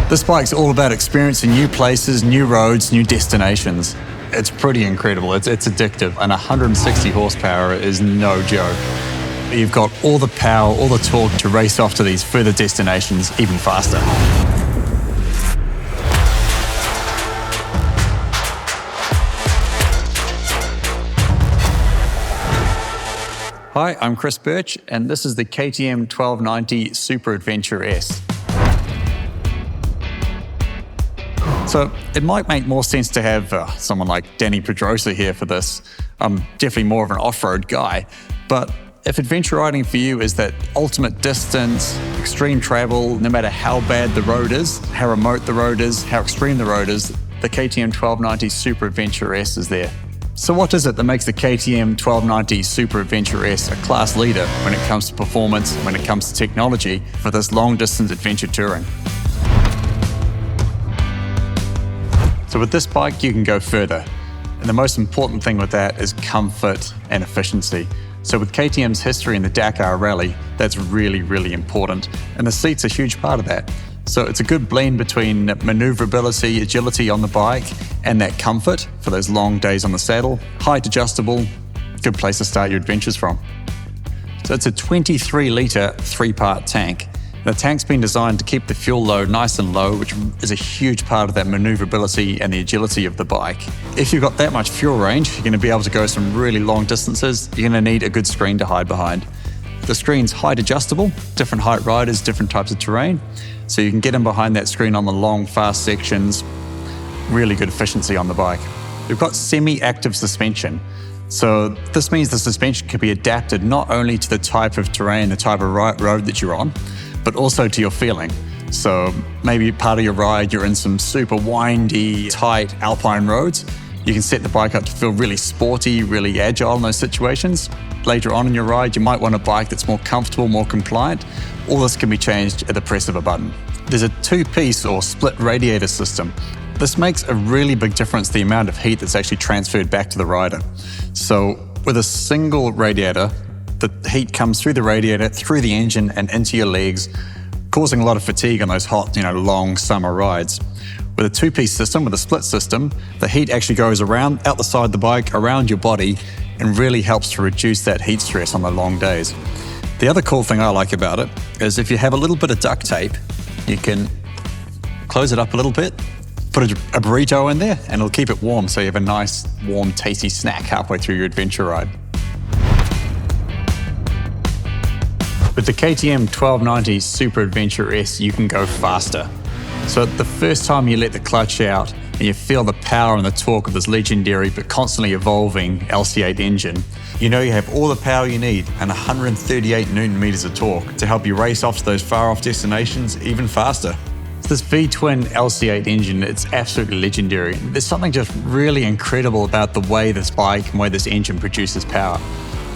This bike's all about experiencing new places, new roads, new destinations. It's pretty incredible. It's addictive, and 160 horsepower is no joke. You've got all the power, all the torque to race off to these further destinations even faster. Hi, I'm Chris Birch, and this is the KTM 1290 Super Adventure S. So it might make more sense to have someone like Danny Pedrosa here for this. I'm definitely more of an off-road guy, but if adventure riding for you is that ultimate distance, extreme travel, no matter how bad the road is, how remote the road is, how extreme the road is, the KTM 1290 Super Adventure S is there. So what is it that makes the KTM 1290 Super Adventure S a class leader when it comes to performance, when it comes to technology for this long-distance adventure touring? So with this bike, you can go further. And the most important thing with that is comfort and efficiency. So with KTM's history in the Dakar Rally, that's really, really important. And the seat's a huge part of that. So it's a good blend between maneuverability, agility on the bike, and that comfort for those long days on the saddle. Height adjustable, good place to start your adventures from. So it's a 23-litre, 3-part tank. The tank's been designed to keep the fuel load nice and low, which is a huge part of that maneuverability and the agility of the bike. If you've got that much fuel range, you're going to be able to go some really long distances. You're going to need a good screen to hide behind. The screen's height adjustable, different height riders, different types of terrain. So you can get in behind that screen on the long, fast sections. Really good efficiency on the bike. We've got semi-active suspension. So this means the suspension can be adapted not only to the type of terrain, the type of road that you're on, but also to your feeling. So maybe part of your ride, you're in some super windy, tight alpine roads. You can set the bike up to feel really sporty, really agile in those situations. Later on in your ride, you might want a bike that's more comfortable, more compliant. All this can be changed at the press of a button. There's a 2-piece or split radiator system. This makes a really big difference, the amount of heat that's actually transferred back to the rider. So with a single radiator, the heat comes through the radiator, through the engine and into your legs, causing a lot of fatigue on those hot, long summer rides. With a 2-piece system, with a split system, the heat actually goes around, out the side of the bike, around your body, and really helps to reduce that heat stress on the long days. The other cool thing I like about it is if you have a little bit of duct tape, you can close it up a little bit, put a burrito in there, and it'll keep it warm so you have a nice, warm, tasty snack halfway through your adventure ride. With the KTM 1290 Super Adventure S, you can go faster. So the first time you let the clutch out and you feel the power and the torque of this legendary but constantly evolving LC8 engine, you know you have all the power you need and 138 Newton meters of torque to help you race off to those far off destinations even faster. This V-twin LC8 engine, it's absolutely legendary. There's something just really incredible about the way this bike and way this engine produces power.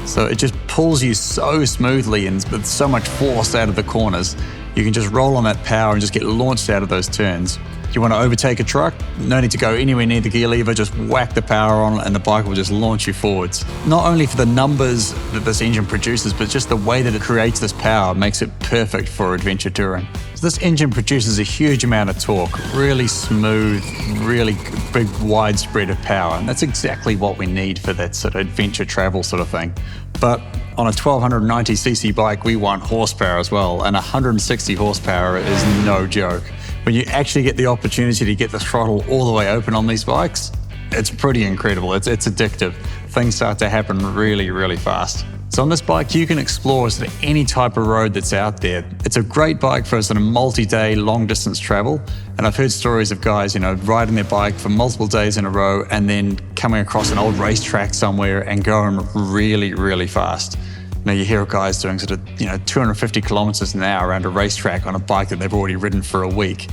So it just pulls you so smoothly and with so much force out of the corners. You can just roll on that power and just get launched out of those turns. You want to overtake a truck? No need to go anywhere near the gear lever, just whack the power on and the bike will just launch you forwards. Not only for the numbers that this engine produces, but just the way that it creates this power makes it perfect for adventure touring. So this engine produces a huge amount of torque, really smooth, really big, wide spread of power. And that's exactly what we need for that sort of adventure travel sort of thing. But on a 1290cc bike, we want horsepower as well, and 160 horsepower is no joke. When you actually get the opportunity to get the throttle all the way open on these bikes, it's pretty incredible. It's addictive. Things start to happen really, really fast. So on this bike, you can explore sort of any type of road that's out there. It's a great bike for sort of multi-day, long-distance travel. And I've heard stories of guys, riding their bike for multiple days in a row and then coming across an old racetrack somewhere and going really, really fast. You hear of guys doing sort of, 250 kilometers an hour around a racetrack on a bike that they've already ridden for a week.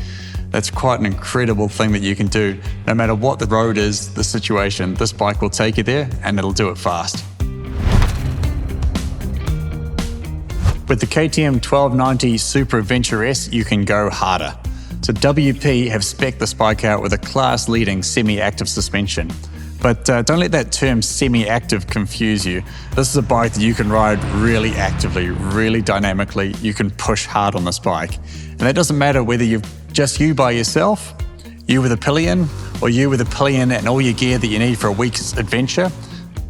That's quite an incredible thing that you can do. No matter what the road is, the situation, this bike will take you there and it'll do it fast. With the KTM 1290 Super Adventure S, you can go harder. So WP have spec'd this bike out with a class-leading semi-active suspension. But don't let that term semi-active confuse you. This is a bike that you can ride really actively, really dynamically. You can push hard on this bike. And that doesn't matter whether you're just you by yourself, you with a pillion, or you with a pillion and all your gear that you need for a week's adventure.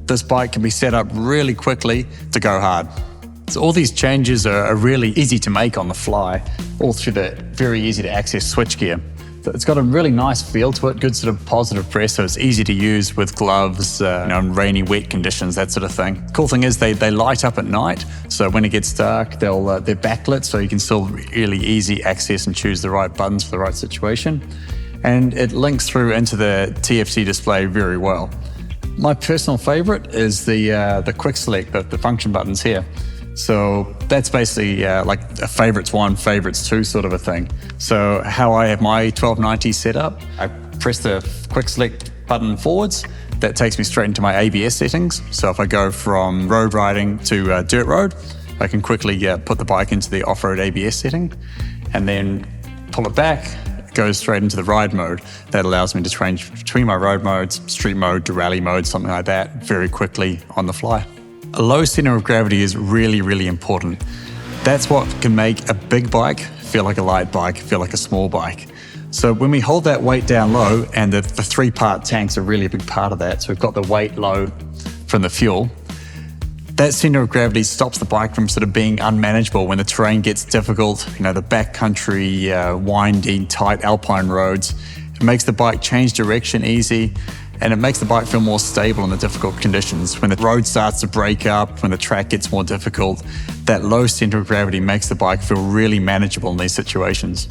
This bike can be set up really quickly to go hard. So all these changes are really easy to make on the fly, all through the very easy to access switchgear. So it's got a really nice feel to it, good sort of positive press, so it's easy to use with gloves, in rainy, wet conditions, that sort of thing. Cool thing is they light up at night, so when it gets dark, they're backlit, so you can still really easy access and choose the right buttons for the right situation. And it links through into the TFT display very well. My personal favorite is the quick select, the function buttons here. So that's basically like a favorites 1, favorites 2 sort of a thing. So how I have my 1290 set up, I press the quick select button forwards. That takes me straight into my ABS settings. So if I go from road riding to dirt road, I can quickly put the bike into the off-road ABS setting and then pull it back. It goes straight into the ride mode. That allows me to change between my road modes, street mode to rally mode, something like that, very quickly on the fly. A low center of gravity is really, really important. That's what can make a big bike feel like a light bike, feel like a small bike. So when we hold that weight down low, and the 3-part tanks are really a big part of that, so we've got the weight low from the fuel, that center of gravity stops the bike from sort of being unmanageable when the terrain gets difficult, the backcountry, windy, tight alpine roads. It makes the bike change direction easy, and it makes the bike feel more stable in the difficult conditions. When the road starts to break up, when the track gets more difficult, that low center of gravity makes the bike feel really manageable in these situations.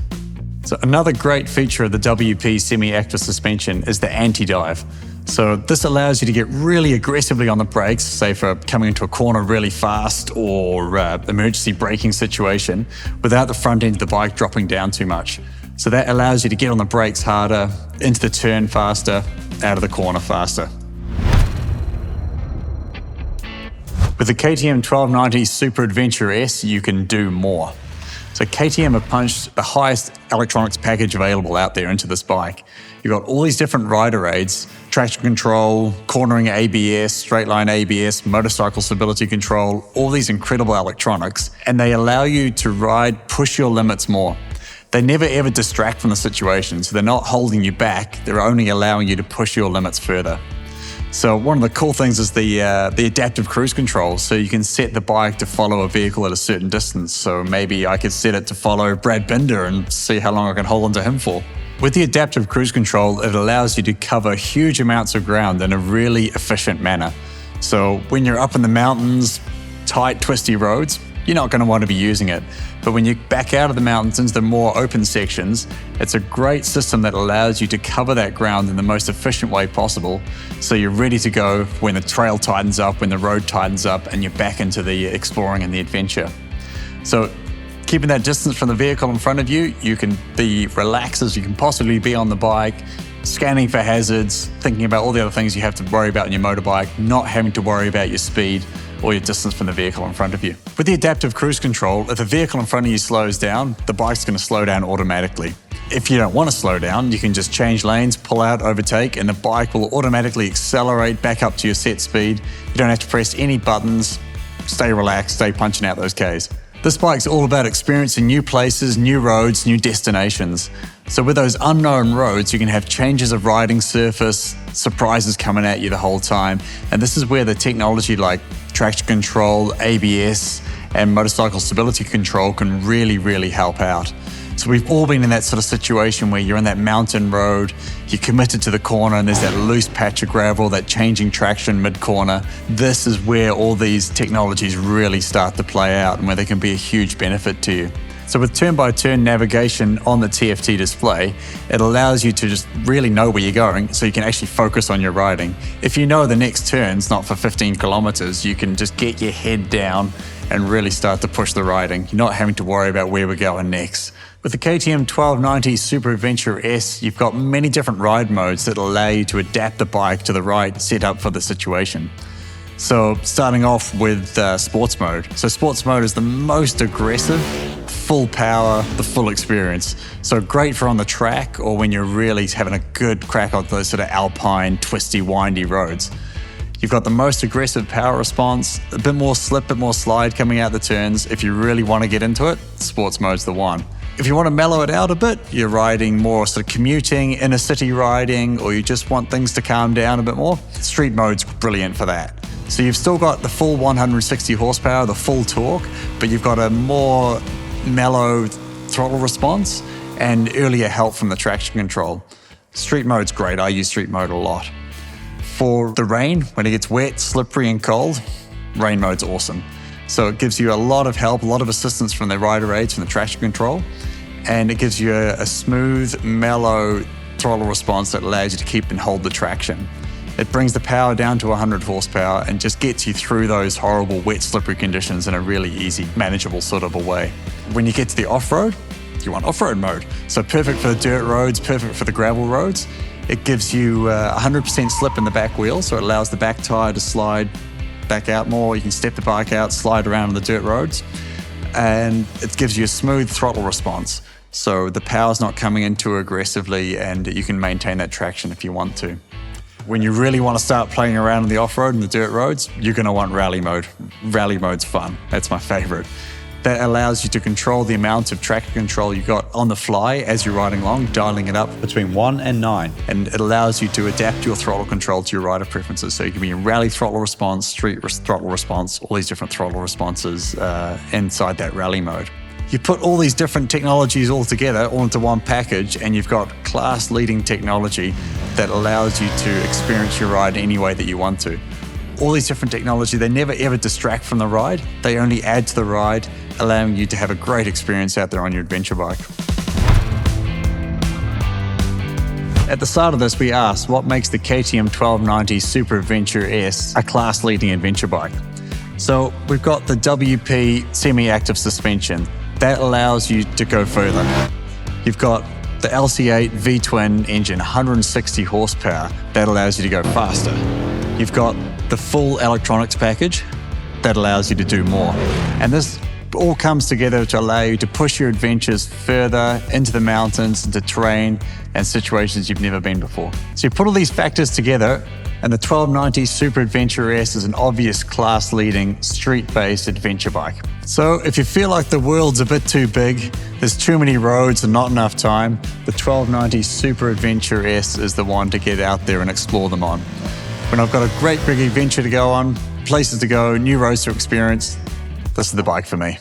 So another great feature of the WP semi-active suspension is the anti-dive. So this allows you to get really aggressively on the brakes, say for coming into a corner really fast or emergency braking situation, without the front end of the bike dropping down too much. So that allows you to get on the brakes harder, into the turn faster, out of the corner faster. With the KTM 1290 Super Adventure S, you can do more. So KTM have punched the highest electronics package available out there into this bike. You've got all these different rider aids, traction control, cornering ABS, straight line ABS, motorcycle stability control, all these incredible electronics, and they allow you to push your limits more. They never ever distract from the situation, so they're not holding you back, they're only allowing you to push your limits further. So one of the cool things is the adaptive cruise control, so you can set the bike to follow a vehicle at a certain distance. So maybe I could set it to follow Brad Binder and see how long I can hold onto him for. With the adaptive cruise control, it allows you to cover huge amounts of ground in a really efficient manner. So when you're up in the mountains, tight, twisty roads, you're not going to want to be using it. But when you back out of the mountains into the more open sections, it's a great system that allows you to cover that ground in the most efficient way possible. So you're ready to go when the trail tightens up, when the road tightens up, and you're back into the exploring and the adventure. So keeping that distance from the vehicle in front of you, you can be relaxed as you can possibly be on the bike, scanning for hazards, thinking about all the other things you have to worry about in your motorbike, not having to worry about your speed or your distance from the vehicle in front of you. With the adaptive cruise control, if the vehicle in front of you slows down, the bike's going to slow down automatically. If you don't want to slow down, you can just change lanes, pull out, overtake, and the bike will automatically accelerate back up to your set speed. You don't have to press any buttons. Stay relaxed, stay punching out those Ks. This bike's all about experiencing new places, new roads, new destinations. So with those unknown roads, you can have changes of riding surface, surprises coming at you the whole time. And this is where the technology like traction control, ABS, and motorcycle stability control can really, really help out. So we've all been in that sort of situation where you're on that mountain road, you're committed to the corner and there's that loose patch of gravel, that changing traction mid-corner. This is where all these technologies really start to play out and where they can be a huge benefit to you. So with turn-by-turn navigation on the TFT display, it allows you to just really know where you're going so you can actually focus on your riding. If you know the next turn's not for 15 kilometers, you can just get your head down and really start to push the riding. You're not having to worry about where we're going next. With the KTM 1290 Super Adventure S, you've got many different ride modes that allow you to adapt the bike to the right setup for the situation. So starting off with sports mode. So sports mode is the most aggressive, full power, the full experience. So great for on the track or when you're really having a good crack on those sort of alpine, twisty, windy roads. You've got the most aggressive power response, a bit more slip, a bit more slide coming out the turns. If you really want to get into it, sports mode's the one. If you want to mellow it out a bit, you're riding more sort of commuting, inner city riding, or you just want things to calm down a bit more, street mode's brilliant for that. So you've still got the full 160 horsepower, the full torque, but you've got a more mellow throttle response and earlier help from the traction control. Street mode's great. I use street mode a lot. For the rain, when it gets wet, slippery and cold, rain mode's awesome. So it gives you a lot of help, a lot of assistance from the rider aids, from the traction control, and it gives you a smooth, mellow throttle response that allows you to keep and hold the traction. It brings the power down to 100 horsepower and just gets you through those horrible wet, slippery conditions in a really easy, manageable sort of a way. When you get to the off-road, you want off-road mode. So perfect for the dirt roads, perfect for the gravel roads. It gives you 100% slip in the back wheel, so it allows the back tire to slide back out more. You can step the bike out, slide around on the dirt roads. And it gives you a smooth throttle response. So the power's not coming in too aggressively and you can maintain that traction if you want to. When you really want to start playing around on the off-road and the dirt roads, you're going to want rally mode. Rally mode's fun. That's my favorite. That allows you to control the amount of traction control you got on the fly as you're riding along, dialing it up between 1 and 9. And it allows you to adapt your throttle control to your rider preferences. So you can be in rally throttle response, street throttle response, all these different throttle responses inside that rally mode. You put all these different technologies all together, all into one package, and you've got class-leading technology that allows you to experience your ride any way that you want to. All these different technology, they never ever distract from the ride. They only add to the ride, allowing you to have a great experience out there on your adventure bike. At the start of this, we asked what makes the KTM 1290 Super Adventure S a class-leading adventure bike. So we've got the WP semi-active suspension. That allows you to go further. You've got the LC8 V-twin engine, 160 horsepower. That allows you to go faster. You've got the full electronics package. That allows you to do more. And this all comes together to allow you to push your adventures further into the mountains, into terrain and situations you've never been before. So you put all these factors together, and the 1290 Super Adventure S is an obvious class-leading street-based adventure bike. So if you feel like the world's a bit too big, there's too many roads and not enough time, the 1290 Super Adventure S is the one to get out there and explore them on. When I've got a great big adventure to go on, places to go, new roads to experience, this is the bike for me.